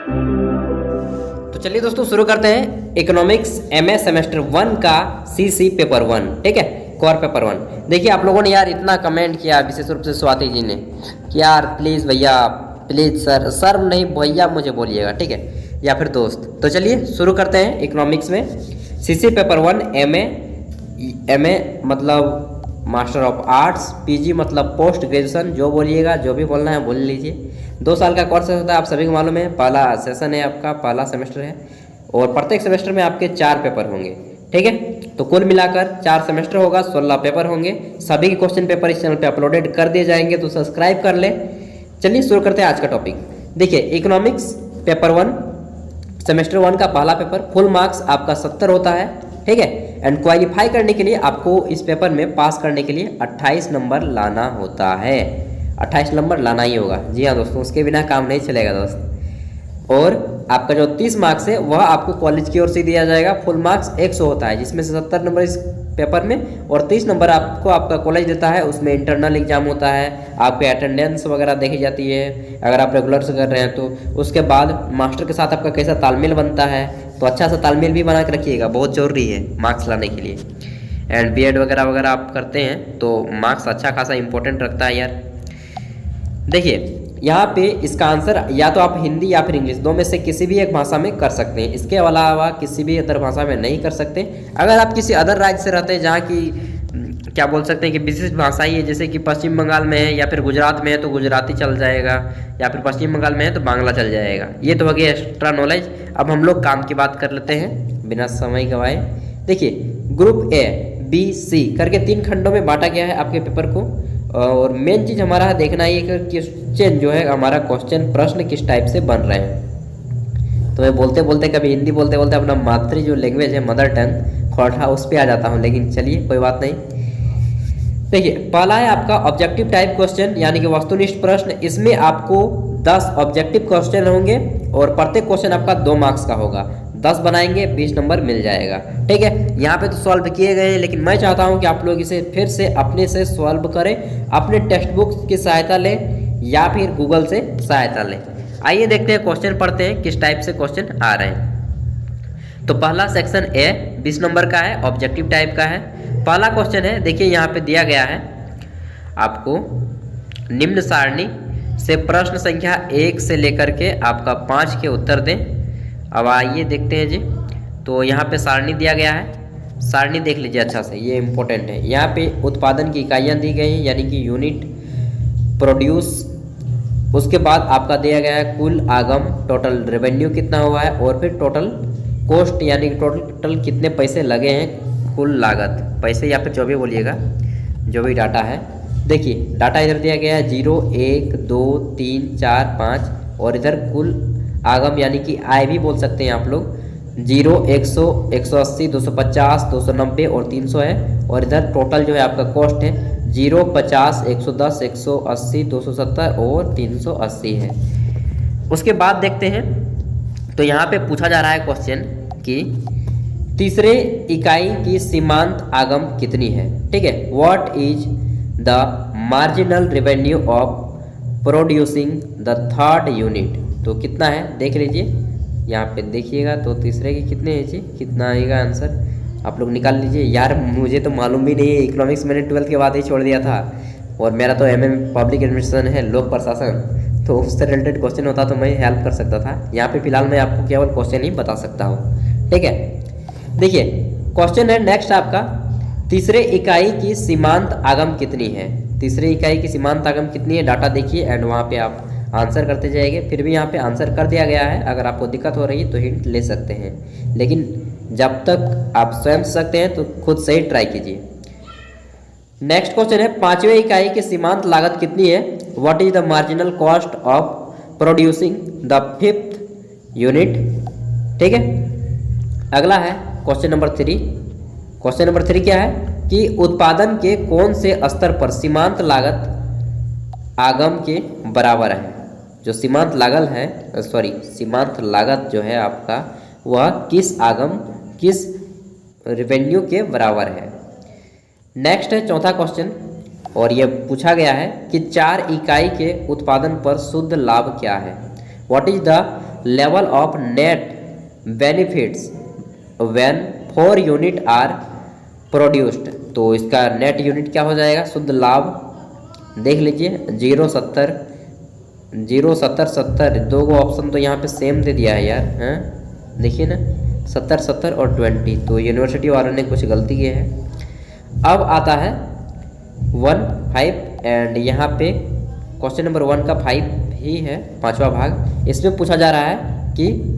तो चलिए दोस्तों शुरू करते हैं इकोनॉमिक्स एमए सेमेस्टर 1 का सीसी पेपर 1। ठीक है, कोर पेपर 1। देखिए आप लोगों ने यार इतना कमेंट किया, विशेष रूप से स्वाति जी ने कि यार प्लीज़ भैया, प्लीज़ सर, सर नहीं भैया मुझे बोलिएगा, ठीक है, या फिर दोस्त। तो चलिए शुरू करते हैं इकोनॉमिक्स में सीसी पेपर 1 एमए मतलब मास्टर ऑफ आर्ट्स, पीजी मतलब पोस्ट ग्रेजुएशन, जो बोलिएगा, जो भी बोलना है बोल लीजिए। 2 साल का कोर्स होता है, आप सभी को मालूम है। पहला सेशन है आपका, पहला सेमेस्टर है, और प्रत्येक सेमेस्टर में आपके 4 पेपर होंगे। ठीक है, तो कुल मिलाकर 4 सेमेस्टर होगा, 16 पेपर होंगे। सभी के क्वेश्चन पेपर इस चैनल पे अपलोडेड कर दिए जाएंगे, तो सब्सक्राइब कर ले। चलिए शुरू करते हैं आज का टॉपिक। देखिए इकोनॉमिक्स पेपर 1 सेमेस्टर 1 का पहला पेपर, फुल मार्क्स आपका 70 होता है। ठीक है, एंड क्वालिफाई करने के लिए आपको इस पेपर में पास करने के लिए 28 नंबर लाना होता है। 28 नंबर लाना ही होगा, जी हाँ दोस्तों, उसके बिना काम नहीं चलेगा दोस्त। और आपका जो 30 मार्क्स है वह आपको कॉलेज की ओर से दिया जाएगा। फुल मार्क्स 100 होता है, जिसमें से 70 नंबर इस पेपर में और 30 नंबर आपको आपका कॉलेज देता है। उसमें इंटरनल एग्जाम होता है, आपकी अटेंडेंस वगैरह देखी जाती है अगर आप रेगुलर से कर रहे हैं तो। उसके बाद मास्टर के साथ आपका कैसा तालमेल बनता है, तो अच्छा सा तालमेल भी बना के रखिएगा, बहुत ज़रूरी है मार्क्स लाने के लिए। एंड बीएड वगैरह वगैरह आप करते हैं तो मार्क्स अच्छा खासा इंपॉर्टेंट रखता है यार। देखिए यहाँ पे इसका आंसर या तो आप हिंदी या फिर इंग्लिश, दो में से किसी भी एक भाषा में कर सकते हैं। इसके अलावा किसी भी अदर भाषा में नहीं कर सकते। अगर आप किसी अदर राज्य से रहते हैं जहाँ की क्या बोल सकते हैं कि विशिष्ट भाषा ही है, जैसे कि पश्चिम बंगाल में है या फिर गुजरात में है तो गुजराती चल जाएगा, या फिर पश्चिम बंगाल में है तो बांग्ला चल जाएगा। ये तो हो गया एक्स्ट्रा नॉलेज। अब हम लोग काम की बात कर लेते हैं बिना समय गवाए। देखिए ग्रुप ए बी सी करके 3 खंडों में बांटा गया है आपके पेपर को। और मेन चीज़ हमारा देखना है कि क्वेश्चन जो है हमारा क्वेश्चन प्रश्न किस टाइप से बन रहे हैं। तो मैं बोलते बोलते कभी हिंदी बोलते बोलते अपना मातृ जो लैंग्वेज है, मदर टंग खोटा, उस पर आ जाता हूँ, लेकिन चलिए कोई बात नहीं। देखिए पहला है आपका ऑब्जेक्टिव टाइप क्वेश्चन, यानी कि वस्तुनिष्ठ प्रश्न। इसमें आपको 10 ऑब्जेक्टिव क्वेश्चन होंगे और प्रत्येक क्वेश्चन आपका 2 मार्क्स का होगा। 10 बनाएंगे 20 नंबर मिल जाएगा। ठीक है, यहाँ पे तो सॉल्व किए गए हैं, लेकिन मैं चाहता हूँ कि आप लोग इसे फिर से अपने से सॉल्व करें, अपने टेक्स्ट बुक की सहायता लें या फिर गूगल से सहायता लें। आइए देखते हैं, क्वेश्चन पढ़ते हैं किस टाइप से क्वेश्चन आ रहे हैं। तो पहला सेक्शन ए 20 नंबर का है, ऑब्जेक्टिव टाइप का है। पहला क्वेश्चन है, देखिए यहाँ पे दिया गया है आपको निम्न सारणी से प्रश्न संख्या 1 से लेकर के आपका 5 के उत्तर दें। अब आइए देखते हैं जी। तो यहाँ पे सारणी दिया गया है, सारणी देख लीजिए अच्छा से, ये इंपॉर्टेंट है। यहाँ पे उत्पादन की इकाइयाँ दी गई हैं, यानी कि यूनिट प्रोड्यूस। उसके बाद आपका दिया गया है कुल आगम, टोटल रेवेन्यू कितना हुआ है, और फिर टोटल कॉस्ट यानी कि टोटल कितने पैसे लगे हैं, कुल लागत, पैसे या फिर जो भी बोलिएगा, जो भी डाटा है। देखिए डाटा इधर दिया गया है 0 1 2 3 4 5, और इधर कुल आगम यानी कि आय भी बोल सकते हैं आप लोग। 0 100 180 250 290 और 300 है। और इधर टोटल जो है आपका कॉस्ट है 0 50 110 180 270 और 380 है। उसके बाद देखते हैं, तो यहाँ पे पूछा जा रहा है क्वेश्चन कि तीसरे इकाई की सीमांत आगम कितनी है। ठीक है, what is the marginal revenue of producing the third unit. तो कितना है देख लीजिए, यहाँ पे देखिएगा। तो तीसरे के कितने हैं जी, कितना आएगा आंसर आप लोग निकाल लीजिए। यार मुझे तो मालूम भी नहीं है, इकोनॉमिक्स मैंने 12th के बाद ही छोड़ दिया था, और मेरा तो एमए पब्लिक एडमिनिस्ट्रेशन है, लोक प्रशासन, तो उससे रिलेटेड क्वेश्चन होता तो मैं हेल्प कर सकता था। यहाँ पे फिलहाल मैं आपको केवल क्वेश्चन ही बता सकता हूँ। ठीक है, देखिए क्वेश्चन है नेक्स्ट आपका, तीसरे इकाई की सीमांत आगम कितनी है। तीसरे इकाई की सीमांत आगम कितनी है, डाटा देखिए एंड वहाँ पे आप आंसर करते जाएंगे। फिर भी यहाँ पे आंसर कर दिया गया है, अगर आपको दिक्कत हो रही है तो हिंट ले सकते हैं, लेकिन जब तक आप स्वयं सकते हैं तो खुद से ही ट्राई कीजिए। नेक्स्ट क्वेश्चन है, 5वें इकाई की सीमांत लागत कितनी है, what is the marginal cost of producing the 5th unit. ठीक है, अगला है क्वेश्चन नंबर 3। क्वेश्चन नंबर 3 क्या है कि उत्पादन के कौन से स्तर पर सीमांत लागत आगम के बराबर है। जो सीमांत लागत है, सीमांत लागत जो है आपका, वह किस आगम, किस रेवेन्यू के बराबर है। नेक्स्ट है चौथा क्वेश्चन, और यह पूछा गया है कि 4 इकाई के उत्पादन पर शुद्ध लाभ क्या है। What is the level of net benefits when 4 unit are produced. तो इसका नेट यूनिट क्या हो जाएगा, शुद्ध लाभ। देख लीजिए 0, 70, 70 दो गो ऑप्शन तो यहाँ पे सेम दे दिया है यार, हैं देखिए ना 70, 70 और 20, तो यूनिवर्सिटी वालों ने कुछ गलती की है। अब आता है 1, 5 एंड यहाँ पे क्वेश्चन नंबर 1 का 5 ही है, 5वां भाग। इसमें पूछा जा रहा है कि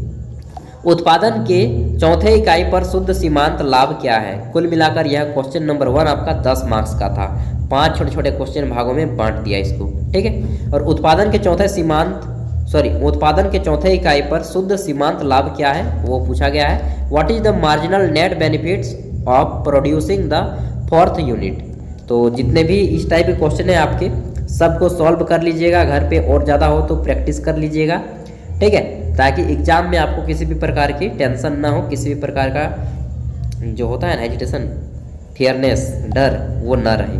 उत्पादन के चौथे इकाई पर शुद्ध सीमांत लाभ क्या है। कुल मिलाकर यह क्वेश्चन नंबर 1 आपका 10 मार्क्स का था। 5 छोटे छोटे क्वेश्चन भागों में बांट दिया इसको, ठीक है। और उत्पादन के चौथे इकाई पर शुद्ध सीमांत लाभ क्या है वो पूछा गया है। What is the marginal net benefits of producing the 4th unit. तो जितने भी इस टाइप के क्वेश्चन है आपके सबको सॉल्व कर लीजिएगा घर पे, और ज़्यादा हो तो प्रैक्टिस कर लीजिएगा, ठीक है, ताकि एग्जाम में आपको किसी भी प्रकार की टेंशन ना हो, किसी भी प्रकार का जो होता है ना एजिटेशन, फियरनेस, डर, वो ना रहे।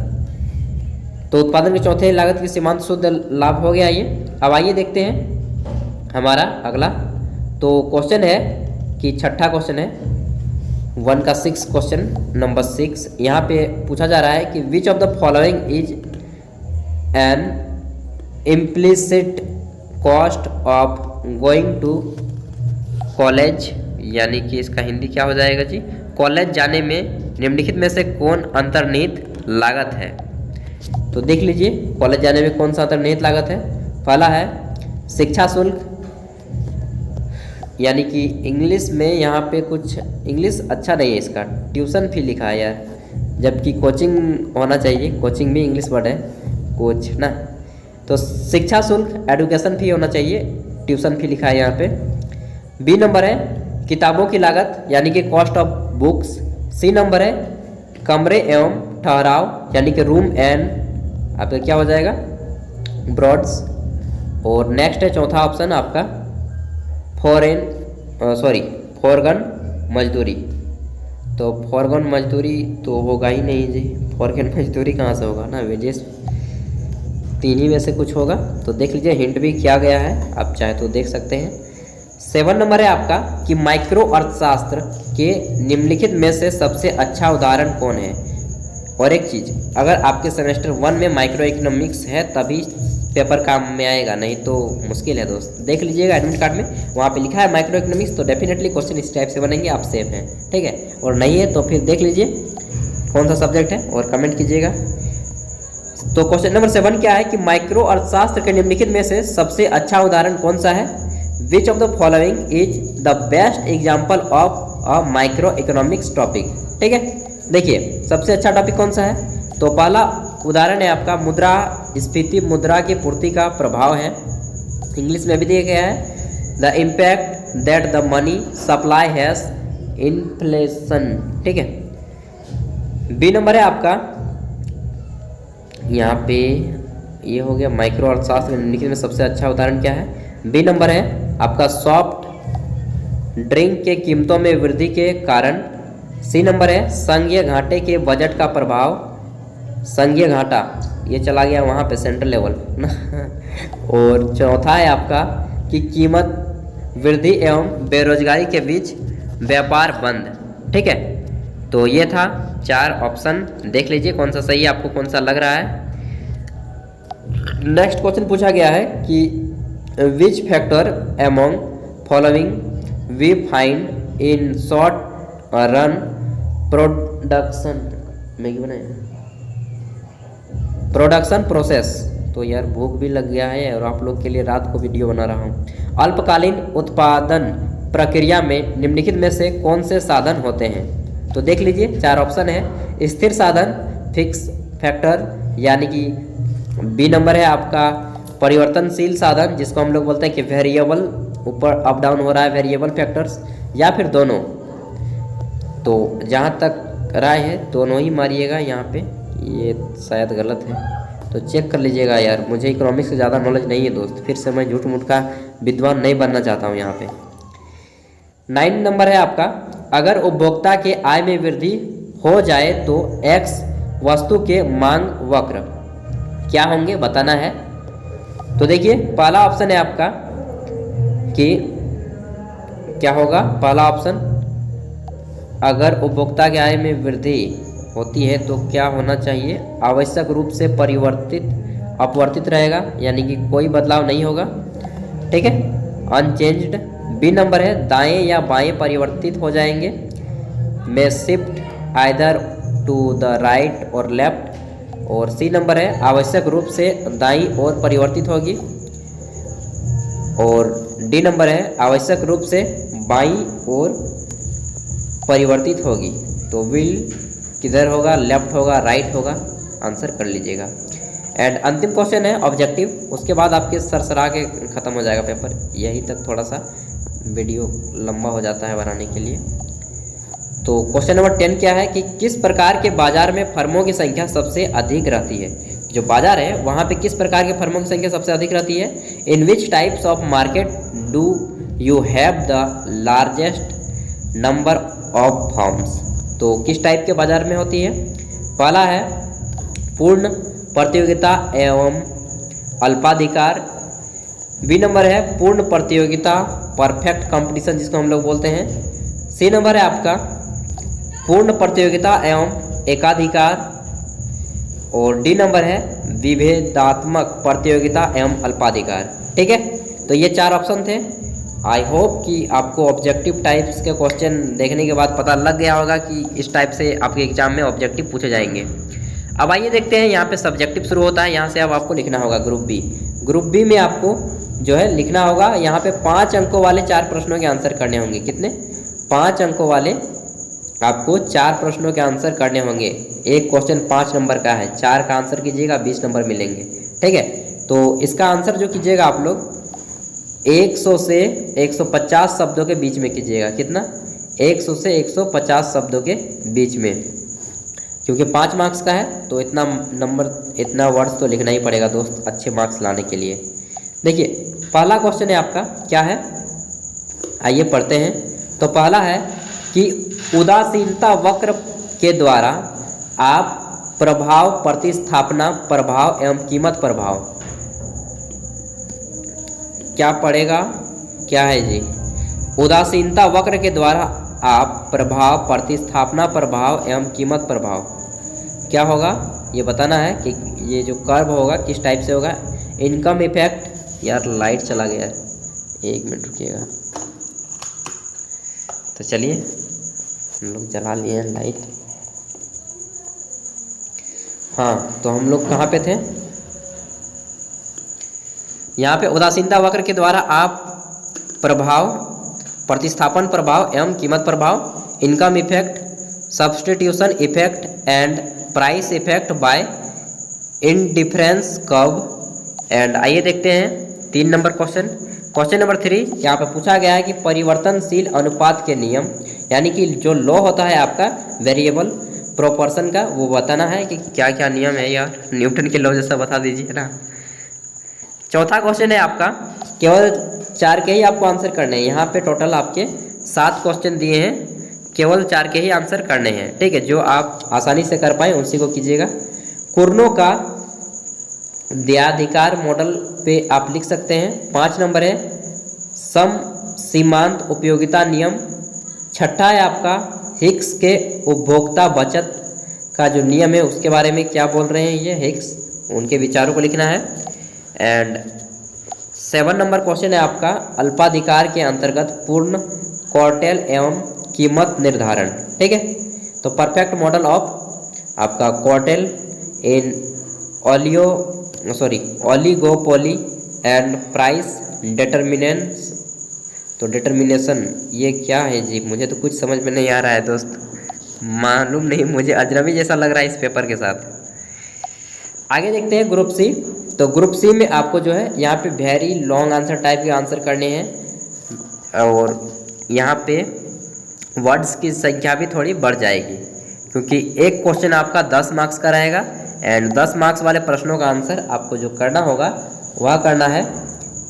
तो उत्पादन के चौथे लागत की सीमांत शुद्ध लाभ हो गया ये। अब आइए देखते हैं हमारा अगला। तो क्वेश्चन है कि छठा क्वेश्चन है 1 का 6 क्वेश्चन नंबर 6। यहाँ पे पूछा जा रहा है कि which of the following is an implicit cost of going to college, यानी कि इसका हिंदी क्या हो जाएगा जी, कॉलेज जाने में निम्नलिखित में से कौन अंतर्निहित लागत है। तो देख लीजिए कॉलेज जाने में कौन सा अंतर्निहित लागत है। पहला है शिक्षा शुल्क, यानी कि इंग्लिश में यहाँ पे कुछ इंग्लिश अच्छा नहीं है इसका, ट्यूशन फी लिखा है यार, जबकि कोचिंग होना चाहिए, कोचिंग भी इंग्लिश वर्ड है कोच ना। तो शिक्षा शुल्क एडुकेशन फी होना चाहिए, ट्यूशन फी लिखा है यहाँ पे। बी नंबर है किताबों की लागत, यानी कि cost of books. C number है कमरे एवं ठहराव, यानी कि रूम एंड आपका क्या हो जाएगा, ब्रॉड्स। और नेक्स्ट है चौथा ऑप्शन आपका फॉरगन मजदूरी। तो फॉरगन मजदूरी तो होगा ही नहीं जी, फॉरगन मजदूरी कहाँ से होगा ना, वेजेस, तीन ही में से कुछ होगा। तो देख लीजिए हिंट भी किया गया है, आप चाहे तो देख सकते हैं। 7 नंबर है आपका कि माइक्रो अर्थशास्त्र के निम्नलिखित में से सबसे अच्छा उदाहरण कौन है। और एक चीज़, अगर आपके सेमेस्टर 1 में माइक्रो इकोनॉमिक्स है तभी पेपर काम में आएगा, नहीं तो मुश्किल है दोस्त। देख लीजिएगा एडमिट कार्ड में वहाँ पे लिखा है माइक्रो इकोनॉमिक्स, तो डेफिनेटली क्वेश्चन इस टाइप से बनेंगे, आप सेफ हैं, ठीक है। और नहीं है तो फिर देख लीजिए कौन सा सब्जेक्ट है और कमेंट कीजिएगा। तो क्वेश्चन नंबर 7 क्या है कि माइक्रो अर्थशास्त्र के निम्नलिखित में से सबसे अच्छा उदाहरण कौन सा है। विच of the following is the best example of a micro economics topic, ठीक है। देखिए सबसे अच्छा टॉपिक कौन सा है, तो पहला उदाहरण है आपका मुद्रास्फीति, मुद्रा की पूर्ति का प्रभाव है, इंग्लिश में भी दिया गया है, the impact that the money supply has inflation, ठीक है। बी नंबर है आपका, यहाँ पे ये हो गया माइक्रो अर्थशास्त्र निम्नलिखित में सबसे अच्छा उदाहरण क्या है। बी नंबर है आपका सॉफ्ट ड्रिंक के कीमतों में वृद्धि के कारण। सी नंबर है संघीय घाटे के बजट का प्रभाव, संघीय घाटा ये चला गया वहाँ पे सेंट्रल लेवल और चौथा है आपका कि कीमत वृद्धि एवं बेरोजगारी के बीच व्यापार बंद, ठीक है। तो ये था 4 ऑप्शन, देख लीजिए कौन सा सही है, आपको कौन सा लग रहा है। नेक्स्ट क्वेश्चन पूछा गया है कि which factor among following we find in short run production, Maggi बनाए प्रोडक्शन प्रोसेस। तो यार भूख भी लग गया है और आप लोग के लिए रात को वीडियो बना रहा हूँ। अल्पकालीन उत्पादन प्रक्रिया में निम्नलिखित में से कौन से साधन होते हैं। तो देख लीजिए 4 ऑप्शन है, स्थिर साधन फिक्स फैक्टर, यानी कि बी नंबर है आपका परिवर्तनशील साधन जिसको हम लोग बोलते हैं कि वेरिएबल, ऊपर अप डाउन हो रहा है वेरिएबल फैक्टर्स, या फिर दोनों। तो जहाँ तक राय है दोनों ही मारिएगा, यहाँ पे ये शायद गलत है तो चेक कर लीजिएगा यार, मुझे इकोनॉमिक्स से ज़्यादा नॉलेज नहीं है दोस्त, फिर से मैं झूठ मूठ का विद्वान नहीं बनना चाहता हूँ यहाँ पे। 9 नंबर है आपका, अगर उपभोक्ता के आय में वृद्धि हो जाए तो एक्स वस्तु के मांग वक्र क्या होंगे बताना है। तो देखिए पहला ऑप्शन है आपका कि क्या होगा पहला ऑप्शन, अगर उपभोक्ता की आय में वृद्धि होती है तो क्या होना चाहिए, आवश्यक रूप से अपवर्तित रहेगा, यानी कि कोई बदलाव नहीं होगा, ठीक है, अनचेंज्ड। बी नंबर है दाएं या बाएं परिवर्तित हो जाएंगे, में shift either to the right और लेफ्ट। और सी नंबर है आवश्यक रूप से दाईं ओर परिवर्तित होगी। और डी नंबर है आवश्यक रूप से बाईं ओर परिवर्तित होगी। तो विल किधर होगा, लेफ्ट होगा, राइट होगा, आंसर कर लीजिएगा। एंड अंतिम क्वेश्चन है ऑब्जेक्टिव, उसके बाद आपके सरसरा के ख़त्म हो जाएगा पेपर। यहीं तक थोड़ा सा वीडियो लंबा हो जाता है बनाने के लिए। तो क्वेश्चन नंबर 10 क्या है कि किस प्रकार के बाजार में फर्मों की संख्या सबसे अधिक रहती है। जो बाजार है वहाँ पे किस प्रकार के फर्मों की संख्या सबसे अधिक रहती है। In which types of market do you have the largest number of firms. तो किस टाइप के बाजार में होती है। पहला है पूर्ण प्रतियोगिता एवं अल्पाधिकार। बी नंबर है पूर्ण प्रतियोगिता परफेक्ट कंपटीशन, जिसको हम लोग बोलते हैं। सी नंबर है आपका पूर्ण प्रतियोगिता एवं एकाधिकार। और डी नंबर है विभेदात्मक प्रतियोगिता एवं अल्पाधिकार। ठीक है, तो ये 4 ऑप्शन थे। आई होप कि आपको ऑब्जेक्टिव टाइप्स के क्वेश्चन देखने के बाद पता लग गया होगा कि इस टाइप से आपके एग्जाम में ऑब्जेक्टिव पूछे जाएंगे। अब आइए देखते हैं, यहाँ पे सब्जेक्टिव शुरू होता है। यहाँ से अब आपको लिखना होगा ग्रुप बी। ग्रुप बी में आपको जो है लिखना होगा, यहाँ पे 5 अंकों वाले 4 प्रश्नों के आंसर करने होंगे। कितने, 5 अंकों वाले आपको 4 प्रश्नों के आंसर करने होंगे। एक क्वेश्चन 5 नंबर का है, 4 का आंसर कीजिएगा, 20 नंबर मिलेंगे। ठीक है, तो इसका आंसर जो कीजिएगा आप लोग 100 से 150 शब्दों के बीच में कीजिएगा। कितना, 100 से 150 शब्दों के बीच में, क्योंकि 5 मार्क्स का है तो इतना नंबर, इतना वर्ड्स तो लिखना ही पड़ेगा दोस्त, अच्छे मार्क्स लाने के लिए। देखिए पहला क्वेश्चन है आपका, क्या है, आइए पढ़ते हैं। तो पहला है कि उदासीनता वक्र के द्वारा आप प्रभाव, प्रतिस्थापना प्रभाव एवं कीमत प्रभाव क्या पड़ेगा, क्या है जी। उदासीनता वक्र के द्वारा आप प्रभाव, प्रतिस्थापना प्रभाव एवं कीमत प्रभाव क्या होगा ये बताना है कि ये जो कर्व होगा किस टाइप से होगा। इनकम इफेक्ट, यार लाइट चला गया, 1 मिनट रुकिएगा। तो चलिए हम लोग जला लिए हैं लाइट। हाँ, तो हम लोग कहाँ पे थे, यहाँ पे उदासीनता वक्र के द्वारा आप प्रभाव, प्रतिस्थापन प्रभाव एवं कीमत प्रभाव, income effect, substitution effect and price effect bye indifference curve. And आइए देखते हैं 3 नंबर क्वेश्चन। क्वेश्चन नंबर 3 यहाँ पे पूछा गया है कि परिवर्तनशील अनुपात के नियम, यानी कि जो लॉ होता है आपका वेरिएबल प्रोपोर्शन का, वो बताना है कि क्या क्या नियम है। यार न्यूटन के लॉ जैसा बता दीजिए ना। चौथा क्वेश्चन है आपका, केवल 4 के ही आपको आंसर करने हैं। यहाँ पे टोटल आपके 7 क्वेश्चन दिए हैं, केवल 4 के ही आंसर करने हैं। ठीक है, जो आप आसानी से कर पाए उसी को कीजिएगा। कुर्नो का द्व्याधिकार मॉडल पे आप लिख सकते हैं। 5 नंबर है सम सीमांत उपयोगिता नियम। छठा है आपका हिग्स के उपभोक्ता बचत का जो नियम है उसके बारे में क्या बोल रहे हैं ये हिग्स, उनके विचारों को लिखना है। एंड 7 नंबर क्वेश्चन है आपका अल्पाधिकार के अंतर्गत पूर्ण क्वार्टेल एवं कीमत निर्धारण। ठीक है, तो परफेक्ट मॉडल ऑफ आपका quartile in oligopoly and price डिटर्मिनेंस। तो डिटर्मिनेशन ये क्या है जी, मुझे तो कुछ समझ में नहीं आ रहा है दोस्त, मालूम नहीं, मुझे अजनबी जैसा लग रहा है इस पेपर के साथ। आगे देखते हैं ग्रुप सी। तो ग्रुप सी में आपको जो है यहाँ पे वेरी लॉन्ग आंसर टाइप के आंसर करने हैं और यहाँ पे वर्ड्स की संख्या भी थोड़ी बढ़ जाएगी, क्योंकि एक क्वेश्चन आपका 10 मार्क्स का रहेगा एंड 10 मार्क्स वाले प्रश्नों का आंसर आपको जो करना होगा वह करना है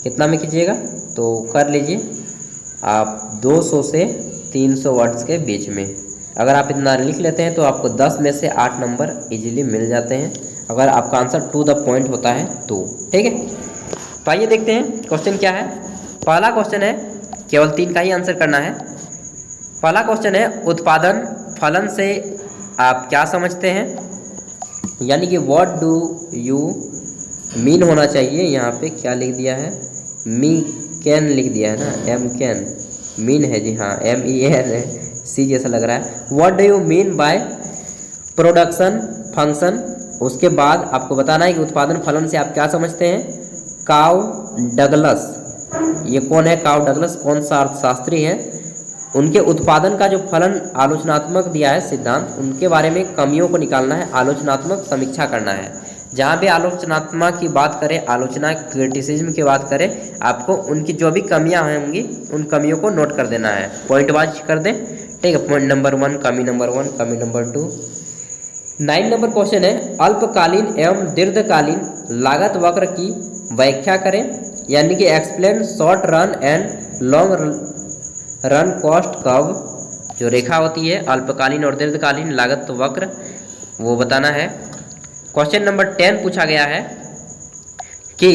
कितना में कीजिएगा, तो कर लीजिए आप 200 से 300 वर्ड्स के बीच में। अगर आप इतना लिख लेते हैं तो आपको 10 में से 8 नंबर इजीली मिल जाते हैं, अगर आपका आंसर टू द पॉइंट होता है तो। ठीक है, तो आइए देखते हैं क्वेश्चन क्या है। पहला क्वेश्चन है केवल 3 का ही आंसर करना है। पहला क्वेश्चन है उत्पादन फलन से आप क्या समझते हैं, यानी कि व्हाट डू यू मीन होना चाहिए। यहाँ पे क्या लिख दिया है, मी कैन लिख दिया है ना, एम कैन मीन है जी, हाँ MEN है, सी जैसा लग रहा है। What do you mean by production function. उसके बाद आपको बताना है कि उत्पादन फलन से आप क्या समझते हैं। काउ डगलस, ये कौन है काउ डगलस, कौन सा अर्थशास्त्री है, उनके उत्पादन का जो फलन आलोचनात्मक दिया है सिद्धांत, उनके बारे में कमियों को निकालना है, आलोचनात्मक समीक्षा करना है। जहाँ भी आलोचनात्मक की बात करें, आलोचना क्रिटिसिज्म की बात करें, आपको उनकी जो भी कमियां होंगी उन कमियों को नोट कर देना है, पॉइंट वाइज कर दें, ठीक है। पॉइंट नंबर 1 कमी नंबर 1, कमी नंबर 2। 9 नंबर क्वेश्चन है अल्पकालीन एवं दीर्घकालीन लागत वक्र की व्याख्या करें, यानी कि explain short run and long run cost curve. जो रेखा होती है अल्पकालीन और दीर्घकालीन लागत वक्र, वो बताना है। क्वेश्चन नंबर 10 पूछा गया है कि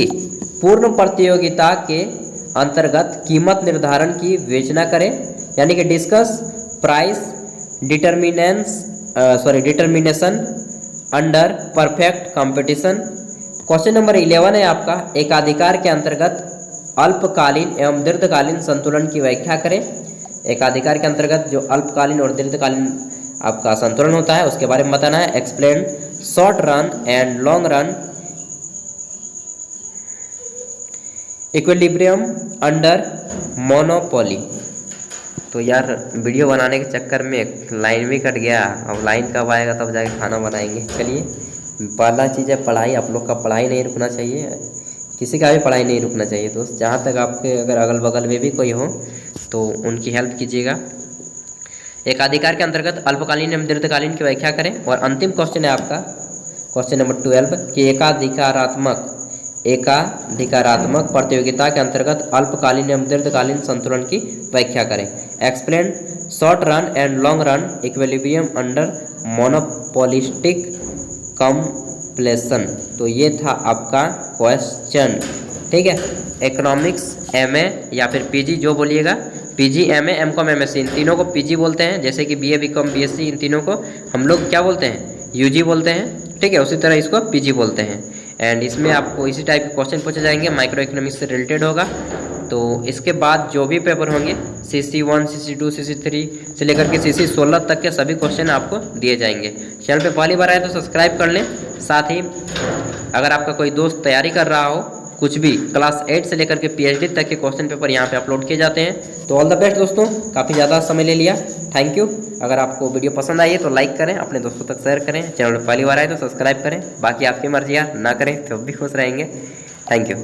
पूर्ण प्रतियोगिता के अंतर्गत कीमत निर्धारण की विवेचना करें, यानी कि discuss price determination under perfect competition. Question number 11 है आपका एकाधिकार के अंतर्गत अल्पकालीन एवं दीर्घकालीन संतुलन की व्याख्या करें। एकाधिकार के अंतर्गत जो अल्पकालीन और दीर्घकालीन आपका संतुलन होता है उसके बारे में बताना है। Explain short run and long run equilibrium under monopoly. तो यार वीडियो बनाने के चक्कर में लाइन भी कट गया, अब लाइन कब आएगा तब जाके खाना बनाएंगे। चलिए, पहला चीज़ है पढ़ाई, आप लोग का पढ़ाई नहीं रुकना चाहिए, किसी का भी पढ़ाई नहीं रुकना चाहिए दोस्त। जहाँ तक आपके अगर अगल बगल में भी कोई हो तो उनकी हेल्प कीजिएगा। एकाधिकार के अंतर्गत अल्पकालीन एवं दीर्घकालीन की व्याख्या करें। और अंतिम क्वेश्चन है आपका क्वेश्चन नंबर 12 कि एकाधिकारात्मक प्रतियोगिता के अंतर्गत अल्पकालीन एवं दीर्घकालीन संतुलन की व्याख्या करें। Explain short run and long run equilibrium under monopolistic competition. तो ये था आपका क्वेश्चन, ठीक है। इकोनॉमिक्स MA या फिर PG जो बोलिएगा, PG MA MCOM MSc, इन तीनों को PG बोलते हैं। जैसे कि BA BCom BSc, इन तीनों को हम लोग क्या बोलते हैं, UG बोलते हैं, ठीक है। उसी तरह इसको PG बोलते हैं। एंड इसमें आपको इसी टाइप के क्वेश्चन पूछे जाएंगे, माइक्रो इकोनॉमिक्स से रिलेटेड होगा। तो इसके बाद जो भी पेपर होंगे CC1 CC2 CC3 से लेकर के CC16 तक के सभी क्वेश्चन आपको दिए जाएंगे। चैनल पे पहली बार आए तो सब्सक्राइब कर लें। साथ ही अगर आपका कोई दोस्त तैयारी कर रहा हो कुछ भी, क्लास 8 से लेकर के PhD तक के क्वेश्चन पेपर यहाँ पे अपलोड किए जाते हैं। तो ऑल द बेस्ट दोस्तों, काफ़ी ज़्यादा समय ले लिया, थैंक यू। अगर आपको वीडियो पसंद आई है तो लाइक करें, अपने दोस्तों तक शेयर करें, चैनल पर पहली बार आए तो सब्सक्राइब करें। बाकी आपकी मर्जी, यार ना करें तो भी खुश रहेंगे। Thank you.